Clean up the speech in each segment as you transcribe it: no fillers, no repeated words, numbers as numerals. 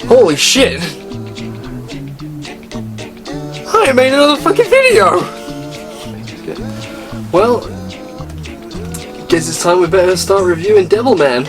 Holy shit! I made another fucking video! Well, guess it's time we better start reviewing Devilman.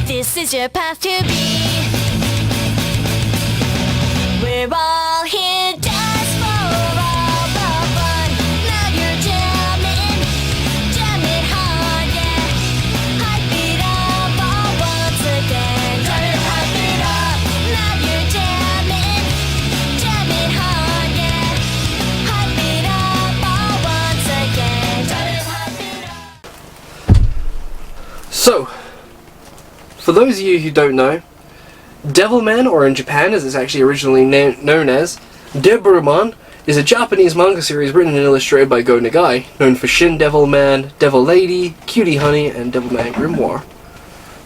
This is your path to be. We're all here just for all the fun. Now you're jamming, jamming hard, yeah. Hype it up all once again. Try to hype it up. Now you're jamming, jamming hard, yeah. Hype it up all once again. Try to hype it up. So, for those of you who don't know, Devilman, or in Japan as it's actually originally known as, Devilman, is a Japanese manga series written and illustrated by Go Nagai, known for Shin Devilman, Devil Lady, Cutie Honey, and Devilman Grimoire.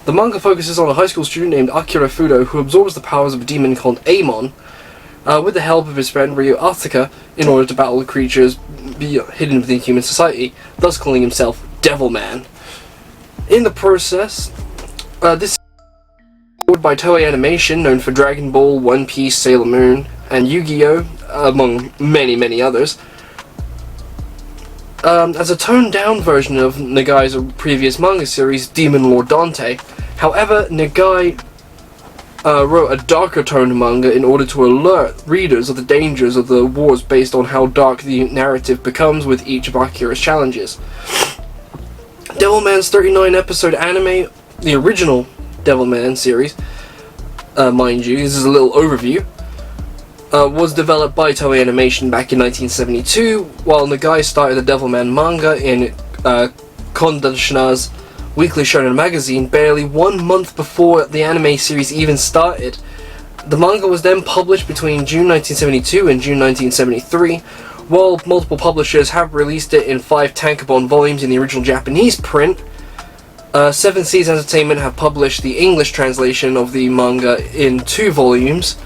The manga focuses on a high school student named Akira Fudo who absorbs the powers of a demon called Amon, with the help of his friend Ryu Ataka, in order to battle creatures hidden within human society, thus calling himself Devilman. In the process, this is by Toei Animation, known for Dragon Ball, One Piece, Sailor Moon, and Yu-Gi-Oh!, among many others. As a toned-down version of Nagai's previous manga series, Demon Lord Dante. However, Nagai wrote a darker toned manga in order to alert readers of the dangers of the wars based on how dark the narrative becomes with each of Akira's challenges. Devilman's 39-episode anime, the original Devilman series, mind you, this is a little overview, was developed by Toei Animation back in 1972, while Nagai started the Devilman manga in Kondashina's Weekly Shonen magazine barely 1 month before the anime series even started. The manga was then published between June 1972 and June 1973, while multiple publishers have released it in 5 tankobon volumes in the original Japanese print. Seven Seas Entertainment have published the English translation of the manga in 2 volumes,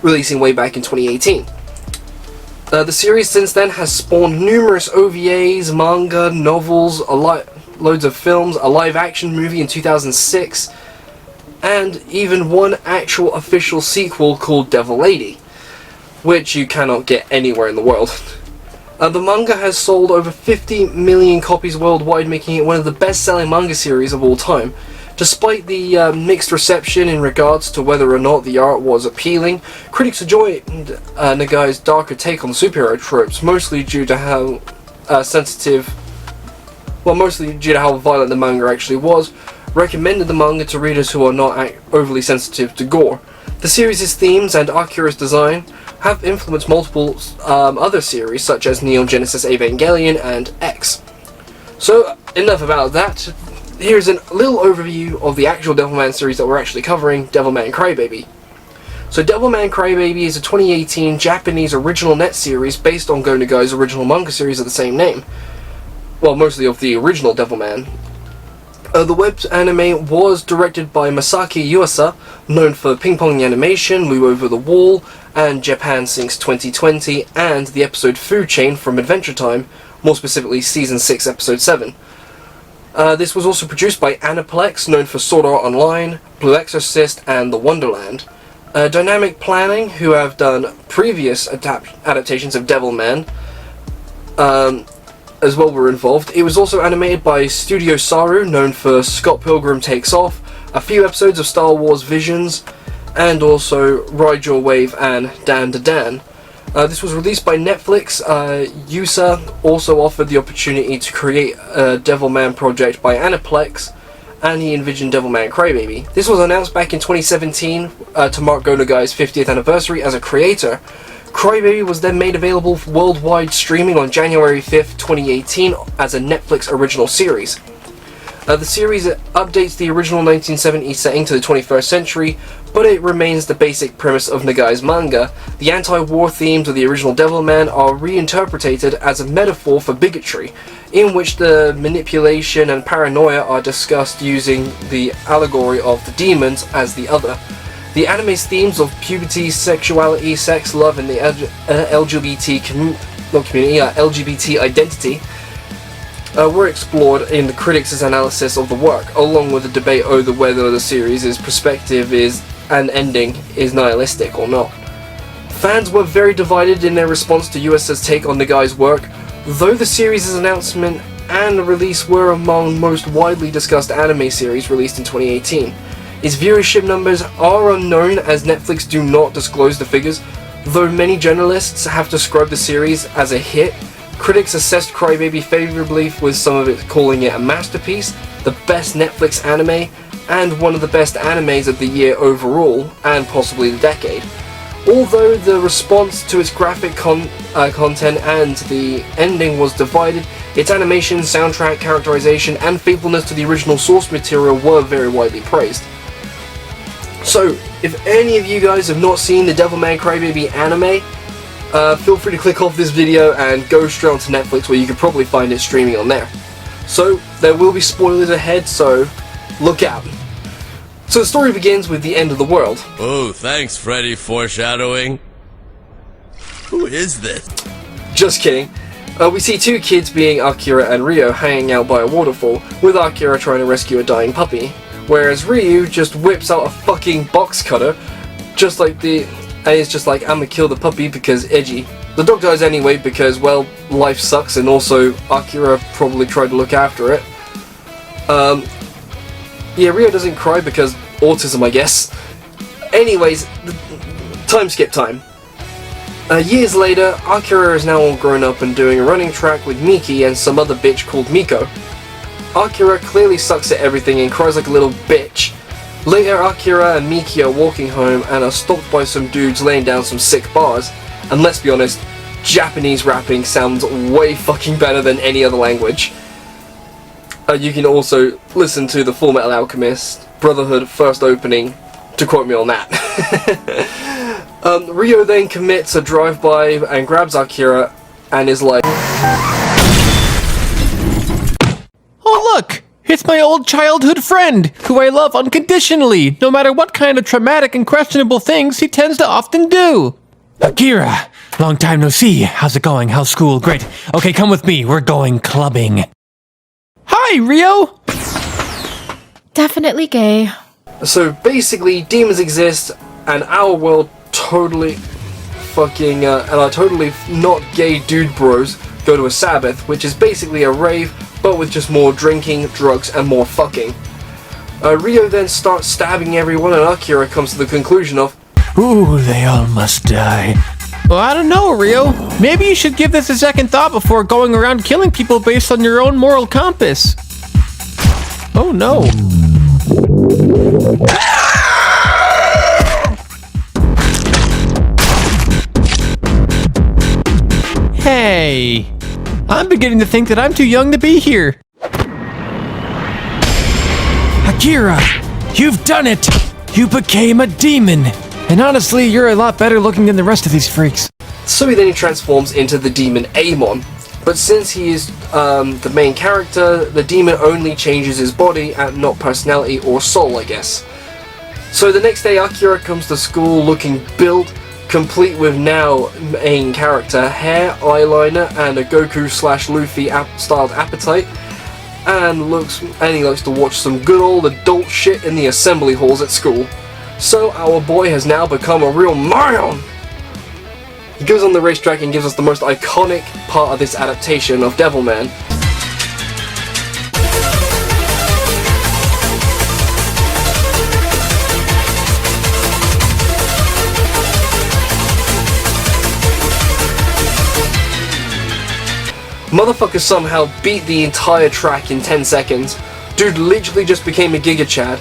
releasing way back in 2018. The series since then has spawned numerous OVAs, manga, novels, loads of films, a live-action movie in 2006, and even one actual official sequel called Devil Lady, which you cannot get anywhere in the world. The manga has sold over 50 million copies worldwide, making it one of the best-selling manga series of all time. Despite the mixed reception in regards to whether or not the art was appealing, critics enjoyed Nagai's darker take on superhero tropes, mostly due to how mostly due to how violent the manga actually was, recommended the manga to readers who are not overly sensitive to gore. The series' themes and Akira's design have influenced multiple other series such as Neon Genesis Evangelion and X. So, enough about that. Here's a little overview of the actual Devilman series that we're actually covering, Devilman Crybaby. So Devilman Crybaby is a 2018 Japanese original net series based on Go Nagai's original manga series of the same name. Well, mostly of the original Devilman. The web anime was directed by Masaki Yuasa, known for Ping Pong the Animation, Lu Over the Wall, and Japan Sinks 2020, and the episode Food Chain from Adventure Time, more specifically Season 6, Episode 7. This was also produced by Aniplex, known for Sword Art Online, Blue Exorcist, and The Wonderland. Dynamic Planning, who have done previous adaptations of Devilman, as well were involved. It was also animated by Studio Saru, known for Scott Pilgrim Takes Off, a few episodes of Star Wars Visions, and also Ride Your Wave and Dan to Dan. This was released by Netflix. Yusa also offered the opportunity to create a Devilman project by Aniplex, and he envisioned Devilman Crybaby. This was announced back in 2017 to mark Go Nagai's 50th anniversary as a creator. Crybaby was then made available for worldwide streaming on January 5th, 2018 as a Netflix original series. The series updates the original 1970s setting to the 21st century, but it remains the basic premise of Nagai's manga. The anti-war themes of the original Devilman are reinterpreted as a metaphor for bigotry, in which the manipulation and paranoia are discussed using the allegory of the demons as the other. The anime's themes of puberty, sexuality, sex, love, and the LGBT identity were explored in the critics' analysis of the work, along with a debate over whether the series' perspective and ending is nihilistic or not. Fans were very divided in their response to US's take on Nagai's work, though the series' announcement and release were among most widely discussed anime series released in 2018. Its viewership numbers are unknown as Netflix do not disclose the figures, though many journalists have described the series as a hit. Critics assessed Crybaby favorably, with some of it calling it a masterpiece, the best Netflix anime, and one of the best animes of the year overall, and possibly the decade. Although the response to its graphic content and the ending was divided, its animation, soundtrack, characterization, and faithfulness to the original source material were very widely praised. So, if any of you guys have not seen the Devilman Crybaby anime, feel free to click off this video and go straight onto Netflix, where you can probably find it streaming on there. So, there will be spoilers ahead, so look out. So the story begins with the end of the world. Oh, thanks, Freddy, foreshadowing. Who is this? Just kidding. We see two kids, being Akira and Ryo, hanging out by a waterfall, with Akira trying to rescue a dying puppy, whereas Ryu just whips out a fucking box cutter, and it's just like, I'ma kill the puppy because edgy. The dog dies anyway because, well, life sucks, and also Akira probably tried to look after it. Yeah, Ryo doesn't cry because autism, I guess. Anyways, time skip time. Years later, Akira is now all grown up and doing a running track with Miki and some other bitch called Miko. Akira clearly sucks at everything and cries like a little bitch. Later, Akira and Miki are walking home and are stopped by some dudes laying down some sick bars. And let's be honest, Japanese rapping sounds way fucking better than any other language. You can also listen to the Full Metal Alchemist Brotherhood first opening to quote me on that. Ryo then commits a drive-by and grabs Akira and is like, "Oh look! It's my old childhood friend, who I love unconditionally, no matter what kind of traumatic and questionable things he tends to often do." "Akira, long time no see. How's it going? How's school? Great. Okay, come with me. We're going clubbing." "Hi, Ryo!" Definitely gay. So basically, demons exist, and our world totally fucking, and our totally not gay dude bros go to a Sabbath, which is basically a rave, but with just more drinking, drugs, and more fucking. Ryo then starts stabbing everyone, and Akira comes to the conclusion of, "Ooh, they all must die." "Well, I don't know, Ryo. Maybe you should give this a second thought before going around killing people based on your own moral compass." Oh no. Hey, I'm beginning to think that I'm too young to be here. "Akira, you've done it! You became a demon! And honestly, you're a lot better looking than the rest of these freaks." So he transforms into the demon Amon. But since he is the main character, the demon only changes his body and not personality or soul, I guess. So the next day, Akira comes to school looking built, complete with now main character hair, eyeliner, and a Goku/Luffy styled appetite, and he likes to watch some good old adult shit in the assembly halls at school. So our boy has now become a real man! He goes on the racetrack and gives us the most iconic part of this adaptation of Devilman. Motherfucker somehow beat the entire track in 10 seconds. Dude literally just became a Giga Chad.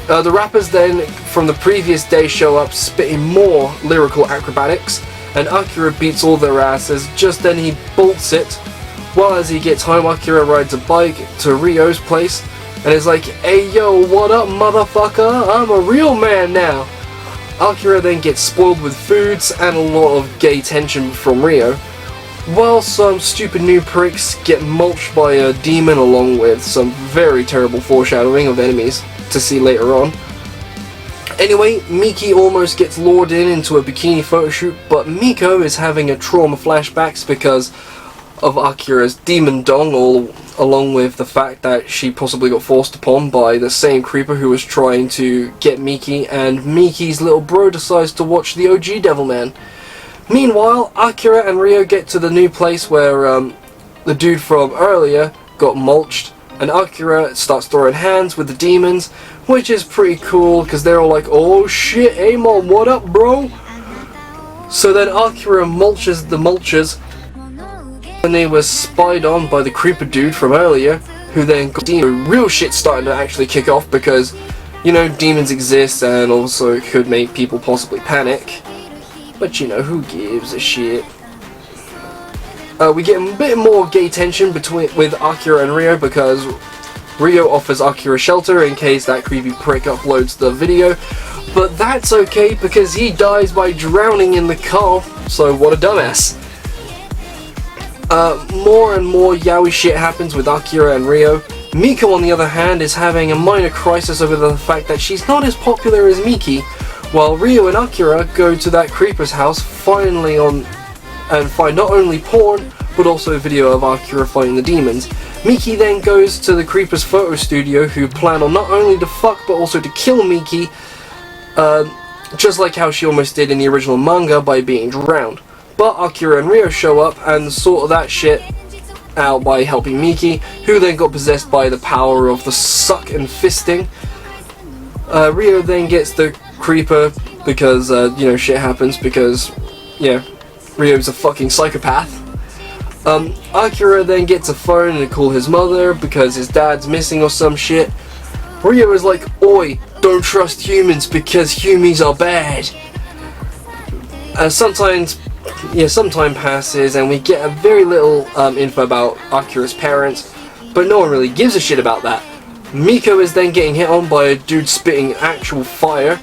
The rappers then from the previous day show up spitting more lyrical acrobatics, and Akira beats all their asses. Just then he bolts it. While as he gets home, Akira rides a bike to Ryo's place and is like, "Hey yo, what up motherfucker? I'm a real man now." Akira then gets spoiled with foods and a lot of gay tension from Ryo, while some stupid new pricks get mulched by a demon, along with some very terrible foreshadowing of enemies to see later on. Anyway, Miki almost gets lured into a bikini photo shoot, but Miko is having a trauma flashbacks because of Akira's demon dong, along with the fact that she possibly got forced upon by the same creeper who was trying to get Miki, and Miki's little bro decides to watch the OG Devilman. Meanwhile, Akira and Ryo get to the new place where the dude from earlier got mulched, and Akira starts throwing hands with the demons, which is pretty cool because they're all like, "Oh shit, Amon, what up, bro?" So then Akira mulches the mulchers, and they were spied on by the creeper dude from earlier, who then got real shit starting to actually kick off because, you know, demons exist and also it could make people possibly panic. But you know, who gives a shit? We get a bit more gay tension with Akira and Ryo because Ryo offers Akira shelter in case that creepy prick uploads the video, but that's okay because he dies by drowning in the car, so what a dumbass. More and more yaoi shit happens with Akira and Ryo. Miko, on the other hand, is having a minor crisis over the fact that she's not as popular as Miki, while Ryo and Akira go to that creeper's house and find not only porn, but also a video of Akira fighting the demons. Miki then goes to the creeper's photo studio, who plan on not only to fuck, but also to kill Miki, just like how she almost did in the original manga by being drowned. But Akira and Ryo show up and sort that shit out by helping Miki, who then got possessed by the power of the suck and fisting. Ryo then gets the creeper because, you know, shit happens because, yeah, Ryo's a fucking psychopath. Akira then gets a phone and call his mother because his dad's missing or some shit. Ryo is like, "Oi, don't trust humans because humies are bad." Some time passes and we get a very little info about Akira's parents, but no one really gives a shit about that. Miko is then getting hit on by a dude spitting actual fire.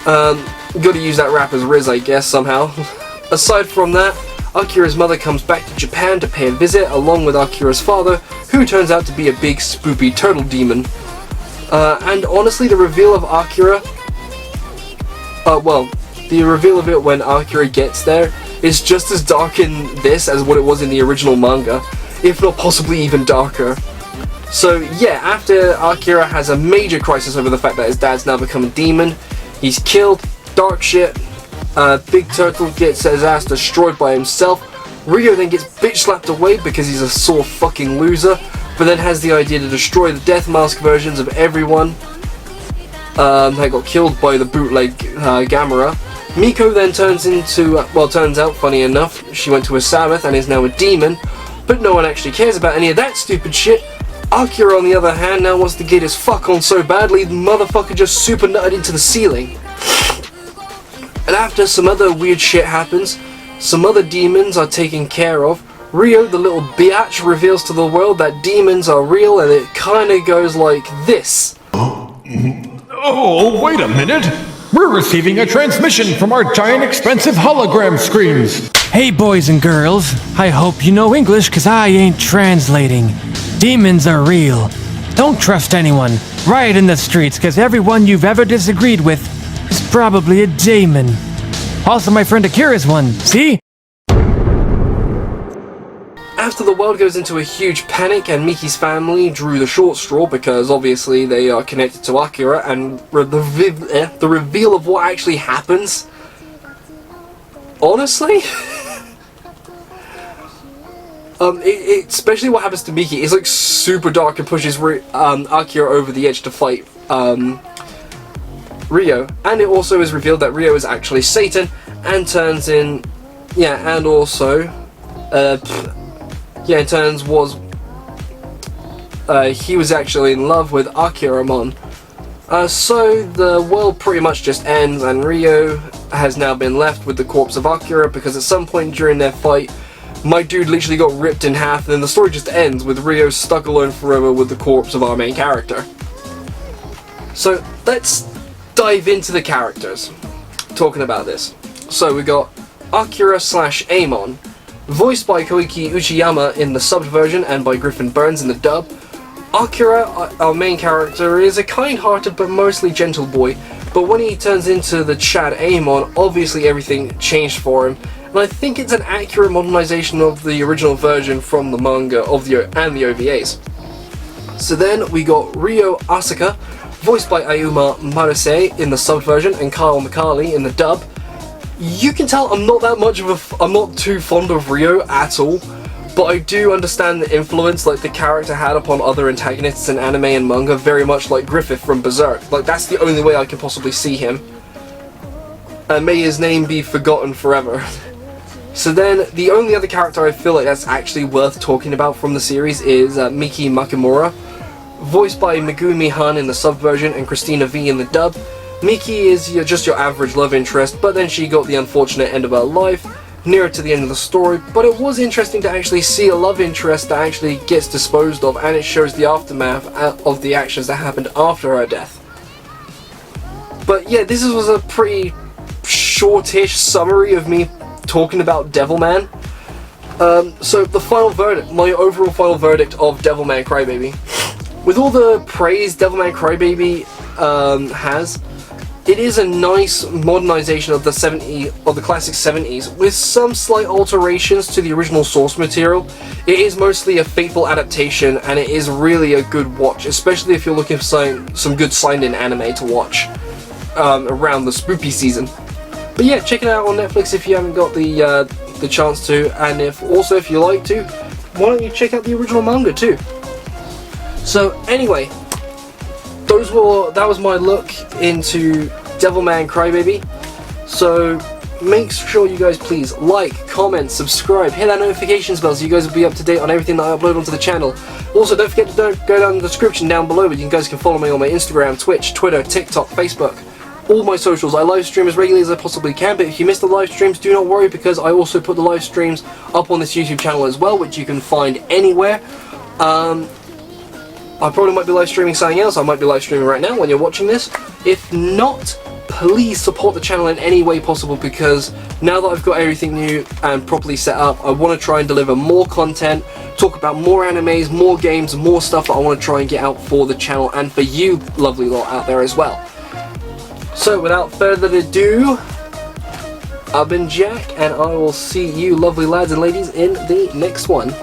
Gotta use that rapper's Riz, I guess, somehow. Aside from that, Akira's mother comes back to Japan to pay a visit, along with Akira's father, who turns out to be a big spoopy turtle demon. And honestly, the reveal of Akira, the reveal of it when Akira gets there is just as dark in this as what it was in the original manga, if not possibly even darker. So yeah, after Akira has a major crisis over the fact that his dad's now become a demon, he's killed, dark shit, Big Turtle gets his ass destroyed by himself, Ryo then gets bitch slapped away because he's a sore fucking loser, but then has the idea to destroy the Death Mask versions of everyone that got killed by the bootleg Gamera. Miko then turns out, funny enough, she went to a Sabbath and is now a demon, but no one actually cares about any of that stupid shit. Akira, on the other hand, now wants to get his fuck on so badly, the motherfucker just super nutted into the ceiling. And after some other weird shit happens, some other demons are taken care of, Ryo, the little biatch, reveals to the world that demons are real, and it kinda goes like this. Oh, wait a minute! We're receiving a transmission from our giant expensive hologram screens! Hey boys and girls, I hope you know English cause I ain't translating. Demons are real. Don't trust anyone. Riot in the streets cause everyone you've ever disagreed with is probably a demon. Also my friend Akira's one, see? After the world goes into a huge panic and Miki's family drew the short straw because obviously they are connected to Akira, and the reveal of what actually happens, honestly, especially what happens to Miki is like super dark and pushes Akira over the edge to fight Ryo, and it also is revealed that Ryo is actually Satan and turns in, and also, it turns he was actually in love with Akiramon. So the world pretty much just ends, and Ryo has now been left with the corpse of Akira because at some point during their fight, my dude literally got ripped in half, and then the story just ends with Ryo stuck alone forever with the corpse of our main character. So let's dive into the characters talking about this. So we got Akira / Amon, voiced by Koiki Uchiyama in the subbed version and by Griffin Burns in the dub. Akira, our main character, is a kind-hearted but mostly gentle boy, but when he turns into the Chad Amon, obviously everything changed for him, and I think it's an accurate modernization of the original version from the manga and the OVAs. So then we got Ryo Asaka, voiced by Ayuma Marase in the subbed version and Kyle McCarley in the dub. You can tell I'm not too fond of Ryo at all, but I do understand the influence like the character had upon other antagonists in anime and manga, very much like Griffith from Berserk. Like, that's the only way I can possibly see him. And may his name be forgotten forever. So then, the only other character I feel like that's actually worth talking about from the series is Miki Makimura, voiced by Megumi Han in the sub version and Christina V in the dub. Miki is just your average love interest, but then she got the unfortunate end of her life, nearer to the end of the story, but it was interesting to actually see a love interest that actually gets disposed of, and it shows the aftermath of the actions that happened after her death. But yeah, this was a pretty shortish summary of me talking about Devilman. So the final verdict, my overall final verdict of Devilman Crybaby. With all the praise Devilman Crybaby has, it is a nice modernization of the classic 70s, with some slight alterations to the original source material. It is mostly a faithful adaptation, and it is really a good watch, especially if you're looking for some good signed-in anime to watch around the spoopy season. But yeah, check it out on Netflix if you haven't got the chance to, and if you like to, why don't you check out the original manga too? So anyway, that was my look into Devilman Crybaby. So make sure you guys please like, comment, subscribe, hit that notifications bell so you guys will be up to date on everything that I upload onto the channel. Also, don't forget to go down in the description down below, but you guys can follow me on my Instagram, Twitch, Twitter, TikTok, Facebook, all my socials. I live stream as regularly as I possibly can, but if you miss the live streams, do not worry, because I also put the live streams up on this YouTube channel as well, which you can find anywhere. I probably might be live streaming something else. I might be live streaming right now when you're watching this. If not, please support the channel in any way possible, because now that I've got everything new and properly set up, I want to try and deliver more content, talk about more animes, more games, more stuff that I want to try and get out for the channel and for you lovely lot out there as well. So without further ado, I've been Jack, and I will see you lovely lads and ladies in the next one.